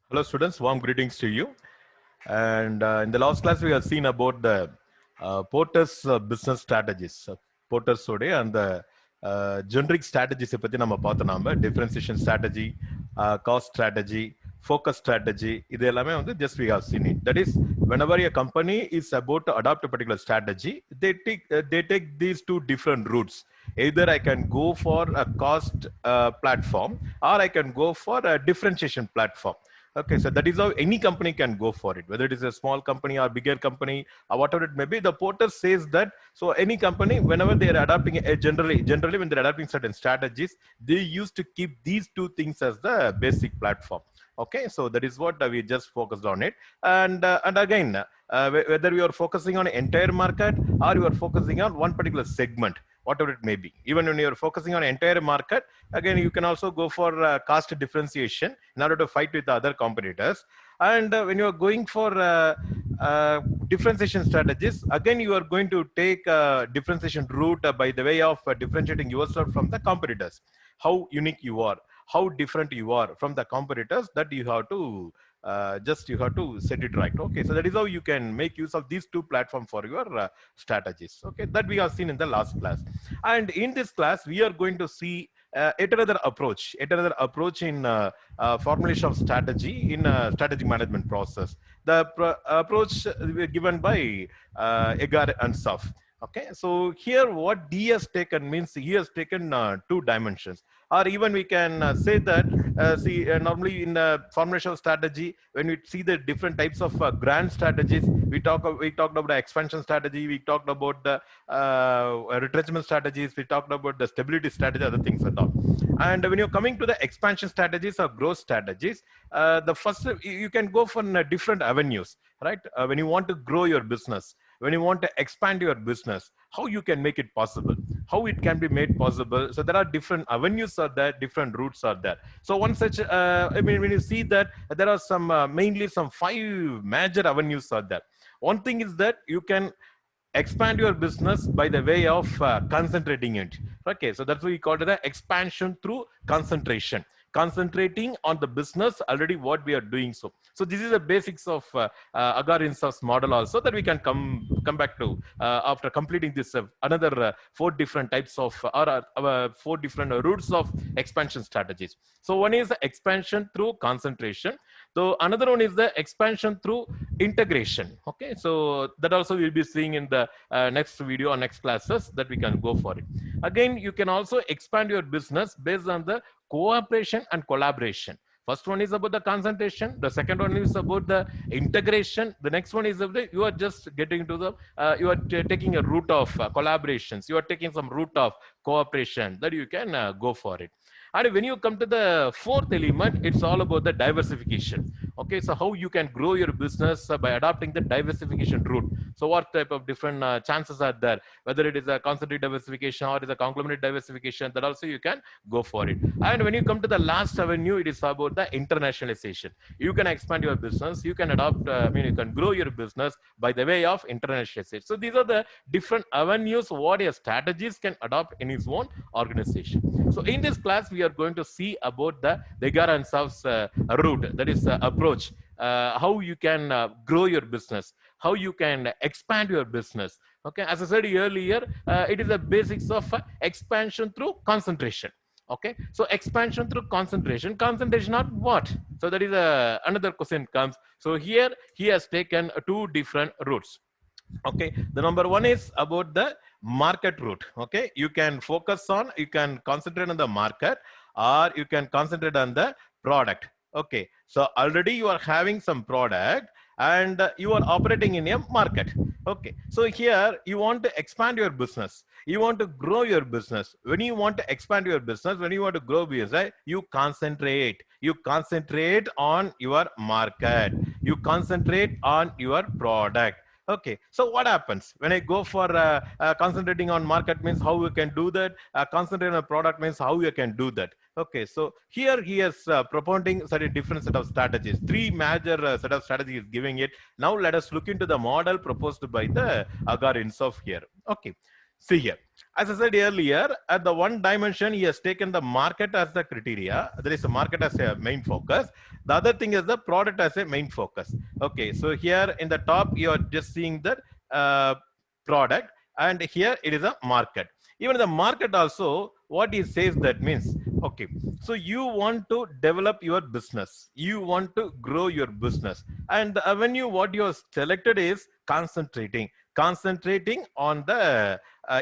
Hello students, warm greetings to you. And in the last class, we have seen about the Porter's business strategies. Porter's today and the generic strategies பத்தி நம்ம பார்த்தோம் நாம differentiation strategy, cost strategy, focus strategy இது எல்லாமே வந்து just we have seen it. That is, whenever a company is about to adopt a particular strategy, they take these two different routes. Either I can go for a cost platform or I can go for a differentiation platform. Okay, so that is how any company can go for it, whether it is a small company or bigger company or whatever it may be. The porter says that so any company, whenever they are adopting generally when they're adopting certain strategies, they used to keep these two things as the basic platform. Okay, so that is what we just focused on it, and again, whether you are focusing on an entire market or you are focusing on one particular segment, whatever it may be. Even when you're focusing on entire market, again, you can also go for cost differentiation in order to fight with the other competitors. And when you're going for differentiation strategies, again, you are going to take a differentiation route by the way of differentiating yourself from the competitors. How unique you are, how different you are from the competitors, that you have to you have to set it right. Okay, so that is how you can make use of these two platforms for your strategies. Okay, that we have seen in the last class. And in this class, we are going to see yet another approach in formulation of strategy in strategic management process. The approach given by Agar and Saf. Okay, so here what D has taken means he has taken two dimensions, or even we can say that normally in formulation of strategy, when we see the different types of grand strategies, we talked about the expansion strategy, we talked about the retrenchment strategies, we talked about the stability strategy, other things and all. And when you're coming to the expansion strategies or growth strategies, the first you can go for different avenues, right? When you want to grow your business, when you want to expand your business, how you can make it possible, how it can be made possible. So there are different avenues are there, different routes are there. So one such, I mean, when you see that there are some mainly some 5 major avenues are there. One thing is that you can expand your business by the way of concentrating it. Okay, so that's what we call it the expansion through concentration. Concentrating on the business already what we are doing. So this is the basics of Agar Insaf's model also, that we can come back to after completing this another 4 different types of or 4 different routes of expansion strategies. So one is the expansion through concentration. So another one is the expansion through integration. Okay, so that also we'll be seeing in the next video or next classes, that we can go for it. Again, you can also expand your business based on the cooperation and collaboration. First one is about the concentration. The second one is about the integration. The next one is about you are just getting to the, you are taking a route of collaborations. You are taking some route of cooperation, that you can go for it. And when you come to the fourth element, it's all about the diversification. Okay, so how you can grow your business by adopting the diversification route. So what type of different chances are there, whether it is a concentrated diversification or it is a conglomerate diversification, that also you can go for it. And when you come to the last avenue, it is about the internationalization. You can expand your business, you can adopt, I mean, you can grow your business by the way of internationalization. So these are the different avenues what your strategies can adopt in his own organization. So in this class, we are going to see about the Agar and Saf's route, that is approach, how you can grow your business, how you can expand your business. Okay, as I said earlier, it is the basics of expansion through concentration. Okay, so expansion through concentration. Concentration on what? So that is another question comes. So here he has taken 2 different routes. Okay, the number one is about the market route. Okay, you can focus on, you can concentrate on the market, or you can concentrate on the product. Okay, so already you are having some product and you are operating in a market. Okay, so here you want to expand your business, you want to grow your business. When you want to expand your business, when you want to grow business, you concentrate on your market, you concentrate on your product. Okay, so what happens when I go for concentrating on market means how you can do that, concentrating on product means how you can do that. Okay, so here he is propounding a different set of strategies, 3 major set of strategies giving it. Now let us look into the model proposed by the Agar Insaf here. Okay, see here. As I said earlier, at the one dimension, he has taken the market as the criteria. There is a market as a main focus. The other thing is the product as a main focus. Okay, so here in the top, you are just seeing the product, and here it is a market. Even the market also, what he says that means, okay, so you want to develop your business, you want to grow your business, and the avenue what you have selected is concentrating on the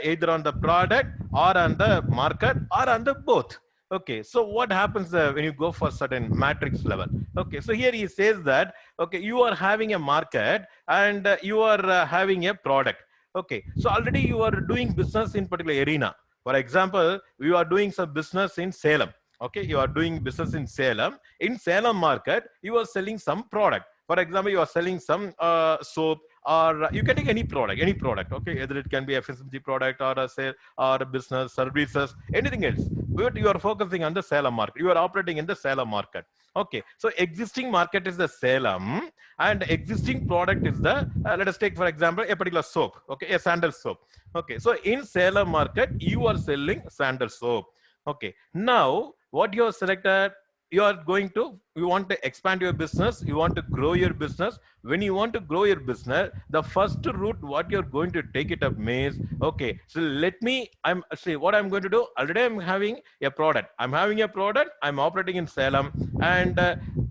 either on the product or on the market or on the both. Okay, so what happens when you go for certain matrix level? Okay, so here he says that, okay, you are having a market and you are having a product. Okay, so already you are doing business in particular arena. For example, you are doing some business in Salem. Okay, you are doing business in Salem. In Salem market, you are selling some product. For example, you are selling some soap, or you can take any product. Okay, either it can be a FMCG product or a sale or a business services, anything else. But you are focusing on the Salem market. You are operating in the Salem market. Okay, so existing market is the Salem, and existing product is the let us take for example a particular soap. Okay, a sandal soap. Okay, so in Salem market you are selling sandal soap. Okay, now what you have selected, you are going to, you want to expand your business, you want to grow your business. When you want to grow your business, the first route what you're going to take it up means, okay, so let me, I'm see what I'm going to do. Already I'm having a product, I'm operating in Salem, and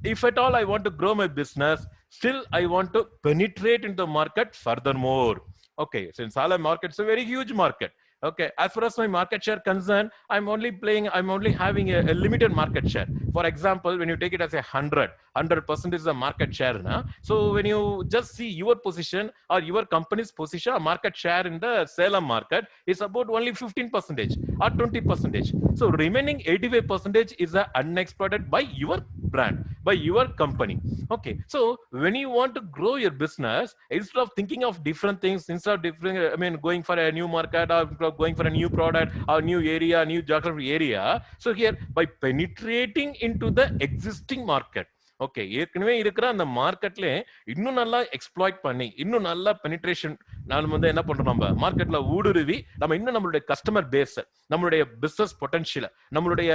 if at all I want to grow my business, still I want to penetrate into the market furthermore. Okay, since Salem market is a very huge market. Okay, as far as my market share concerned, I'm only having a limited market share. For example, when you take it as 100% is the market share. Now, so when you just see your position or your company's position or market share in the Salem market is about only 15% or 20%. So remaining 85% is unexploited by your brand, by your company. Okay, so when you want to grow your business, instead of thinking of different things, instead of different, I mean, going for a new market or going for a new product or new area, new geography area. So here, by penetrating into the existing market, okay, ஏற்கனவே இருக்கிற அந்த மார்க்கெட்ல இன்னும் நல்லா exploit பண்ணி, இன்னும் நல்லா penetration நாம வந்து என்ன பண்றோம், நம்ம மார்க்கெட்ல ஊடுருவி நம்ம இன்னும் நம்மளுடைய கஸ்டமர் பேஸ், நம்மளுடைய பிசினஸ் பொட்டன்ஷியல், நம்மளுடைய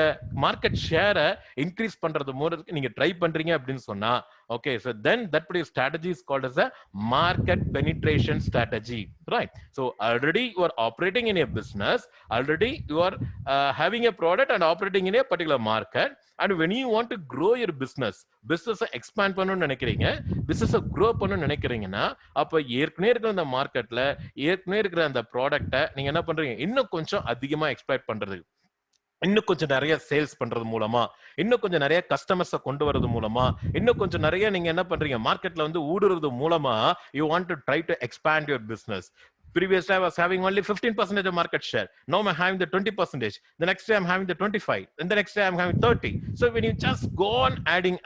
மார்க்கெட் ஷேரை இன்க்ரீஸ் பண்றது மூலத்துக்கு நீங்க ட்ரை பண்றீங்க அப்படின்னு சொன்னா, okay, so then that particular strategy is called as a market penetration strategy, right? So already you are operating in a business, already you are having a product and operating in a particular market, and when you want to grow your business expand பண்ணனும்னு நினைக்கிறீங்க, business grow பண்ணனும்னு நினைக்கிறீங்கன்னா, அப்ப ஏற்கனவே இருக்கிற அந்த மார்க்கெட்ல ஏற்கனவே இருக்கிற அந்த ப்ராடக்ட்டை நீங்க என்ன பண்றீங்க, இன்னும் கொஞ்சம் அதிகமா எக்ஸ்ப்ளாய்ட் பண்றது, இன்னும் கொஞ்சம் நிறைய சேல்ஸ் பண்றது மூலமா, இன்னும் கொஞ்சம் நிறைய கஸ்டமர்ஸை கொண்டு வரது மூலமா, இன்னும் கொஞ்சம் நிறைய நீங்க என்ன பண்றீங்க, மார்க்கெட்ல வந்து ஊடுருவது மூலமா you want to try to expand your business. Previously, I was having only 15% of market share. Now I'm having the 20%. The next day, I'm having the 25%. And the next day, I'm having 30%. So when you just go on adding.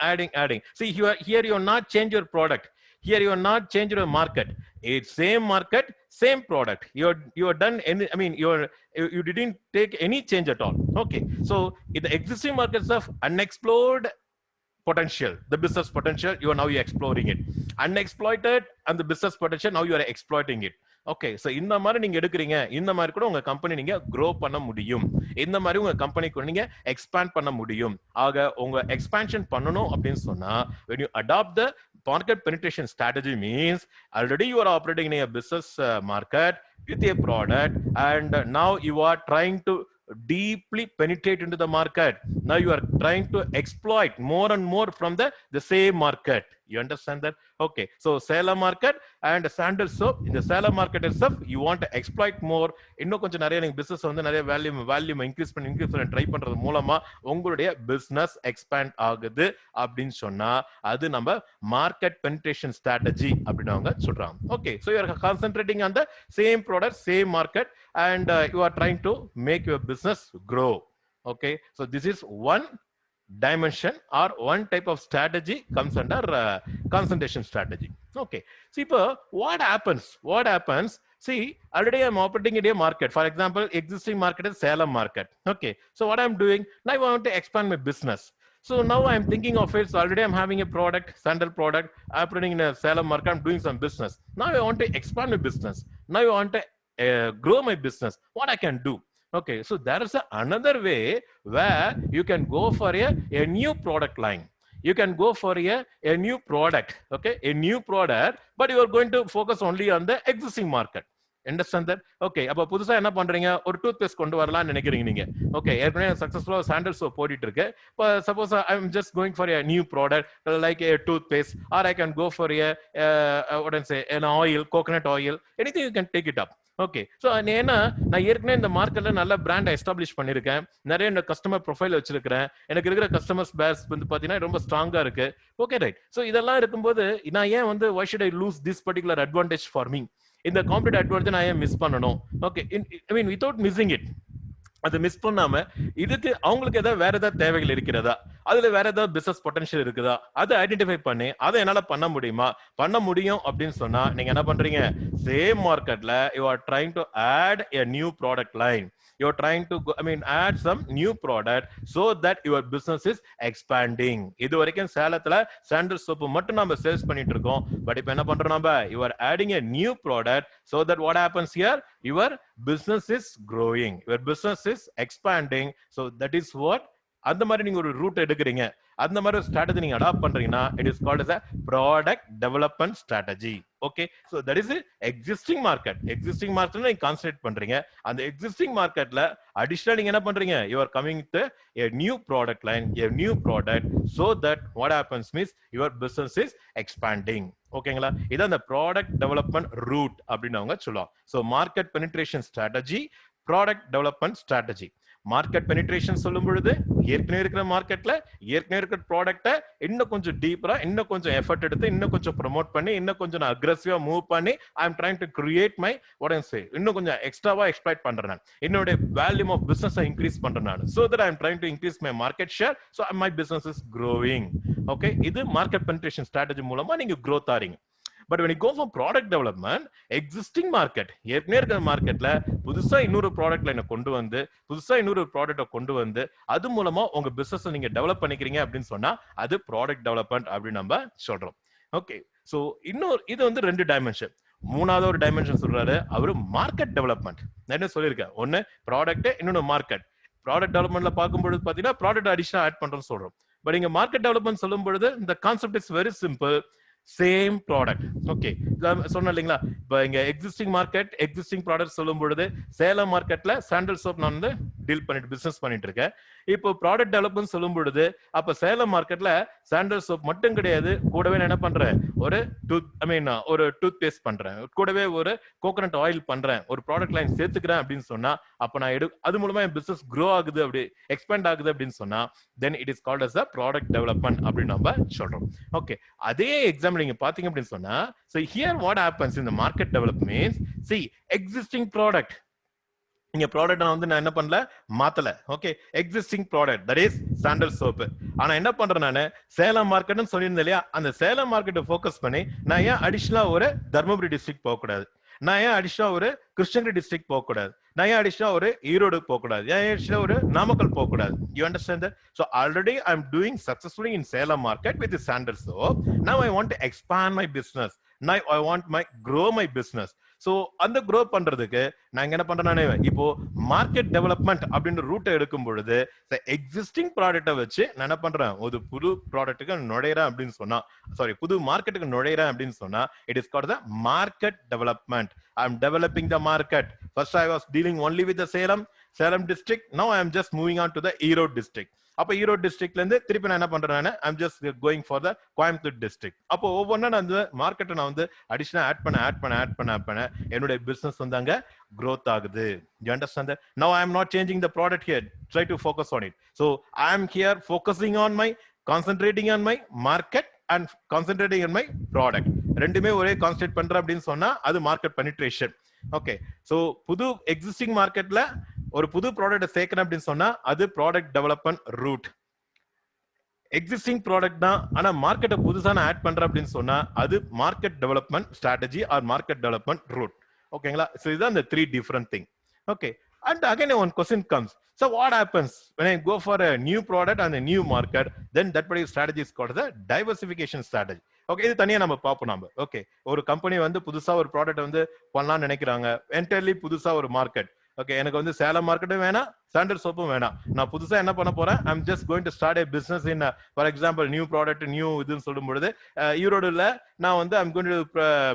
See, here you're not change your product. Here you are not change your market. It's same market, same product. You are done. I mean, you didn't take any change at all. Okay. So in the existing markets of unexplored potential, the business potential, you are now exploring it. Unexploited and the business potential, now you are exploiting it. Okay, so இந்த மாதிரி நீங்க எடுக்கிறீங்க, இந்த மாதிரி கூட உங்க company நீங்க grow பண்ண முடியும், இந்த மாதிரி உங்க கம்பெனிக்கு நீங்க எக்ஸ்பேண்ட் பண்ண முடியும். ஆக உங்க எக்ஸ்பான்ஷன் பண்ணணும் அப்படின்னு சொன்னா, when you adopt the market penetration strategy means already you are operating in a business market with a product, and now you are trying to deeply penetrate into the market. Now you are trying to exploit more and more from the same market. You understand that? Okay, so Salem market and sandal soap, in the Salem market itself you want to exploit more. இன்னும் கொஞ்சம் நிறைய நீங்க business வந்து நிறைய வேல்யூம் increase பண்ணி try பண்றது மூலமா உங்களுடைய பிசினஸ் எக்ஸ்பேண்ட் ஆகுது அப்படின்னு சொன்னா, அது நம்ம மார்க்கெட் பெனிட்ரேஷன் ஸ்ட்ராட்டஜி அப்படின்னு அவங்க சொல்றாங்க. Okay, so you are concentrating on the same product, same market, and you are trying to make your business grow. Okay, so this is one dimension or one type of strategy comes under concentration strategy. Okay, see, what happens, see, already I'm operating in a market. For example, existing market is Salem market. Okay, so what I'm doing now, I want to expand my business. So now I'm thinking of it. So already I'm having a product, sandal product, operating in a Salem market, I'm doing some business. Now I want to expand my business. Now I want to grow my business, what I can do. Okay, so there is another way where you can go for a new product line. You can go for a new product, okay, a new product, but you are going to focus only on the existing market. Understand that? Okay, அப்ப புதுசா என்ன பண்றீங்க, ஒரு tooth paste கொண்டு வரலாம்னு நினைக்கிறீங்க நீங்க. Okay, ஏற்கனவே சக்சஸ்ஃபுல்லா சாண்டல் சோப் போட்டுட்டு இருக்கு. இப்போ suppose I am just going for a new product like a toothpaste, or I can go for a what I say, an oil, coconut oil, anything you can take it up. Okay, so ஏன்னா நான் ஏற்கனவே இந்த மார்க்கெட்ல நல்ல பிராண்டை establish பண்ணிருக்கேன், நிறைய இந்த கஸ்டமர் ப்ரொஃபைல் வச்சிருக்கிறேன், எனக்கு இருக்கிற கஸ்டமர்ஸ் பேஸ் வந்து பாத்தீங்கன்னா ரொம்ப ஸ்ட்ராங்கா இருக்கு. Okay, right. ஸோ இதெல்லாம் இருக்கும்போது நான் ஏன் வந்து why should I lose this particular advantage for me? இந்த காம்படிட்டிவ் அட்வான்டேஜ் நான் ஏன் மிஸ் பண்ணணும்? Okay, I mean without missing it, அது மிஸ் பண்ணாம இதுக்கு அவங்களுக்கு ஏதாவது வேற ஏதாவது தேவைகள் இருக்கிறதா, அதுல வேற ஏதாவது பிசினஸ் பொட்டன்ஷியல் இருக்குதா, அதை ஐடென்டிஃபை பண்ணி அதை என்னால பண்ண முடியுமா, பண்ண முடியும் அப்படின்னு சொன்னா நீங்க என்ன பண்றீங்க, சேம் மார்க்கெட்ல you are trying to add a new product line. You're trying to go, I mean, add some new product so that your business is expanding. இது வரைக்கும் சேலத்துல சாண்டல் சோப்பு மட்டும் நம்ம சேல்ஸ் பண்ணிட்டு இருக்கோம். பட் இப்போ என்ன பண்றோம் நம்ம, you are adding a new product so that what happens here, your business is growing, your business is expanding. So that is what, அந்த மாதிரி நீங்க ஒரு ரூட் எடுக்கிறீங்க, அந்த மாதிரி ஒரு ஸ்ட்ராட்டஜி நீங்க அடாப்ட் பண்றீங்கன்னா it is called as a product development strategy. Okay, so that is existing market. Existing market நீங்க கான்சென்ட்ரேட் பண்றீங்க. அந்த existing marketல அடிஷனலா நீங்க என்ன பண்றீங்க, you are coming with a new product line, a new product, so that what happens means your business is expanding. ஓகேங்களா, இதான் அந்த product development root அப்படின்னு அவங்க சொல்லுவாங்க. So market penetration strategy, product development strategy. Market penetration சொல்லும் பொழுது ஏற்கனவே இருக்கிற மார்க்கெட்ல ஏற்கனவே இருக்கிற ப்ராடக்ட்டை இன்னும் கொஞ்சம் டீப்பரா, இன்னும் கொஞ்சம் எஃபர்ட் எடுத்து, இன்னும் கொஞ்சம் ப்ரொமோட் பண்ணி, இன்னும் கொஞ்சம் அக்ரெசிவா மூவ் பண்ணி, I am trying to create my what I say, இன்னும் கொஞ்சம் எக்ஸ்ட்ராவா எக்ஸ்ப்ளாய்ட் பண்றேன் நான், என்னோட வேல்யூம் ஆஃப் பிசினஸ் இன்க்ரீஸ் பண்றேன் நான், so that I am trying to increase my market share, so my business is growing. Okay, இது மார்க்கெட் பெனிட்ரேஷன் ஸ்ட்ராட்டஜி மூலமா நீங்க growth ஆறீங்க. But when you go for product development, existing market, ஏற்கனவே இருக்கிற மார்க்கெட்ல புதுசா இன்னொரு ப்ராடக்ட் லைனை கொண்டு வந்து, புதுசா இன்னொரு ப்ராடக்ட்டை கொண்டு வந்து, அது மூலமா உங்க பிசினஸ் நீங்க டெவலப் பண்ணிக்கிறீங்க அப்படின்னு சொன்னா அது ப்ராடக்ட் டெவலப்மெண்ட் அப்படின்னு நம்ம சொல்றோம். ஓகே, சோ இன்னொரு இது வந்து ரெண்டு டைமென்ஷன். மூணாவது ஒரு டைமென்ஷன் சொல்றாரு அவரு, மார்க்கெட் டெவலப்மெண்ட். நான் என்ன சொல்லியிருக்கேன், ஒன்னு ப்ராடக்ட், இன்னொன்னு மார்க்கெட். ப்ராடக்ட் டெவலப்மெண்ட்ல பார்க்கும்போது பாத்தீங்கன்னா ப்ராடக்ட் அடிஷனல் ஆட் பண்றோம்னு சொல்றோம். பட் இங்க மார்க்கெட் டெவலப்மெண்ட் சொல்லும் பொழுது இந்த concept is very simple. Same product. Okay, சொன்ன இல்லைங்களா, இப்போ இங்க எக்ஸிஸ்டிங் மார்க்கெட், எக்ஸிஸ்டிங் ப்ராடக்ட் சொல்லும் பொழுது சேலம் மார்க்கெட்ல சாண்டல் சோப் நான் வந்து டீல் பண்ணிட்டு பிசினஸ் பண்ணிட்டு இருக்கேன். இப்போ ப்ராடக்ட் டெவலப்மெண்ட் சொல்லும் பொழுது அப்ப சேலம் மார்க்கெட்ல சாண்டல் சோப் மட்டும் கிடையாது, கூடவே நான் என்ன பண்றேன், ஒரு ஒரு டூத் பேஸ்ட் பண்றேன், கூடவே ஒரு கோகனட் ஆயில் பண்றேன், ஒரு ப்ராடக்ட் லைன் சேர்த்துக்கிறேன் அப்படின்னு சொன்னா அப்ப நான் அது மூலமா என் பிசினஸ் க்ரோ ஆகுது, அப்படி எக்ஸ்பேண்ட் ஆகுது அப்படின்னு சொன்னா then it is called as a product development அப்படின்னு நம்ம சொல்றோம். ஓகே, அதே எக்ஸாம்பிள் நீங்க பாத்தீங்க அப்படின்னு சொன்னா, so here what happens in the market development, see existing product, இங்க ப்ராடக்ட் நான் வந்து நான் என்ன பண்ணல, மாத்தல. Okay, existing product that is sandal soap. ஆனா என்ன பண்றேன், நான் சேலம் மார்க்கெட்னு சொல்லியிருந்தேன் இல்லையா, அந்த சேலம் மார்க்கெட்டை ஃபோக்கஸ் பண்ணி நான் ஏன் அடிஷனலா ஒரு தர்மபுரி டிஸ்ட்ரிக்ட் போக கூடாது, நான் ஏன் அடிஷனலா ஒரு கிருஷ்ணகிரி டிஸ்ட்ரிக்ட் போக கூடாது, நான் ஏன் அடிஷனலா ஒரு ஈரோடு போக கூடாது, ஏன் அடிஷனலா ஒரு நாமக்கல் போக கூடாது. You understand that? So already I am doing successfully in Salem market with the sandal soap. Now I want to expand my business. Now I want grow my business. So அந்த grow பண்றதுக்கு நான் என்ன பண்றேன், இப்போ market development அப்படின்ற ரூட்டை எடுக்கும் பொழுது எக்ஸிஸ்டிங் ப்ராடக்ட்டை வச்சு நான் என்ன பண்றேன், ஒரு புது ப்ராடக்ட்டுக்கு நுழைறேன் அப்படின்னு சொன்னா, சாரி புது மார்க்கெட்டுக்கு நுழைறேன் அப்படின்னு சொன்னா it is called the market development. I am developing the market. First I was dealing only with the Salem district. Now I am just moving on to the Erode district. அப்ப ஈரோடு டிஸ்ட்ரிக்ட்ல இருந்து திருப்பி நான் என்ன பண்றேன், I am just going for the Coimbatore district. அப்போ ஒவ்வொன்றா நான் அந்த மார்க்கெட்டை நான் வந்து அடிஷனலா ஆட் பண்ண என்னுடைய பிசினஸ் வந்து அங்க growth ஆகுது. You understand that? Now I am not changing the product here. Try to focus on it. So I am here focusing on concentrating on my market and concentrating on my product. ரெண்டுமே ஒரே concentrate பண்றேன் அப்படின்னு சொன்னா அது market penetration. Okay, so புது existing மார்க்கெட்ல ஒரு புது ப்ராடக்ட் சேர்க்கணும் அப்படின்னு சொன்னா அது product development route. Existing product தான், ஆனா மார்க்கெட்டை புதுசா நான் ஆட் பண்றேன் அப்படின்னு சொன்னா அது market development strategy or market development route. ஓகேங்களா, சோ இதுதான் இந்த 3 different thing. Okay, and again one question comes, so what happens when I go for a new product and a new market, then that particular strategy is called the diversification strategy. Okay, இது தனியா நம்ம பார்ப்போம் நாம. Okay, ஒரு company வந்து புதுசா ஒரு product வந்து பண்ணலாம்னு நினைக்கிறாங்க, என்டையர்லி புதுசா ஒரு மார்க்கெட். ஓகே, எனக்கு வந்து சேலம் மார்க்கெட்டும் வேணாம், சாண்டல் சோப்பும் வேணாம். நான் புதுசா என்ன பண்ண போறேன், I am just going to start a business in for example new product new இதுன்னு சொல்லும் பொழுது ஈரோடுல நான் வந்து I'm going to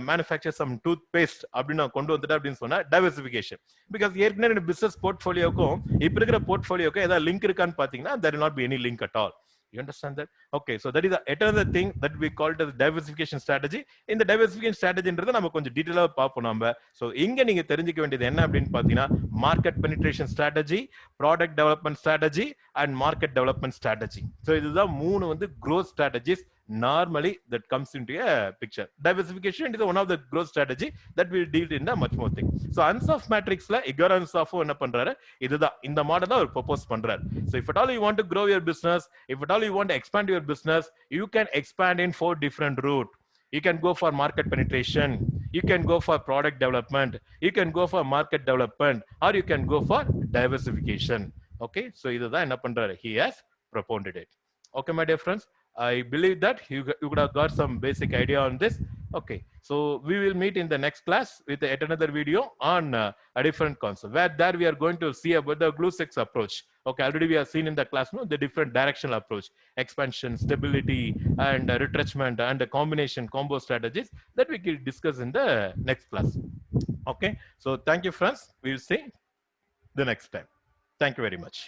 manufacture some tooth paste அப்படின்னு நான் கொண்டு வந்துட்டேன் அப்படின்னு சொன்னா டைவர்சிபிகேஷன். பிகாஸ் ஏற்கனவே பிசினஸ் போர்ட்ஃபோலியோக்கும் இப்ப இருக்கிற போர்ட்ஃபோலியோக்கும் ஏதாவது லிங்க் இருக்கான்னு பாத்தீங்கன்னா there will not be any link at all. You understand that? Okay, so that is another thing that we call it as diversification strategy. In the diversification strategy ன்றத நம்ம கொஞ்சம் டீடைலா பாப்போம் நாம. So இங்க நீங்க தெரிஞ்சுக்க வேண்டியது என்ன அப்படின்னு பாத்தீங்கன்னா market penetration strategy, product development strategy and market development strategy. So இதுதான் மூணு வந்து growth strategies normally that comes into a picture. Diversification is one of the growth strategy that will deal in a much more thing. So Ansoff matrixல Igor Ansoff என்ன பண்றாரு, இதுதான் இந்த model தான் அவர் propose பண்றாரு. So if at all you want to grow your business, if at all you want to expand your business, you can expand in 4 different route. You can go for market penetration, you can go for product development, you can go for market development, or you can go for diversification. Okay, so இதுதான் என்ன பண்றாரு, he has propounded it. Okay, my dear friends, I believe that you could have got some basic idea on this. Okay, so we will meet in the next class with yet another video on a different concept, where there we are going to see about the glue six approach. Okay, already we have seen in the class no, the different directional approach, expansion, stability, and retrenchment, and the combination combo strategies that we will discuss in the next class. Okay, so thank you friends, we will see the next time. Thank you very much.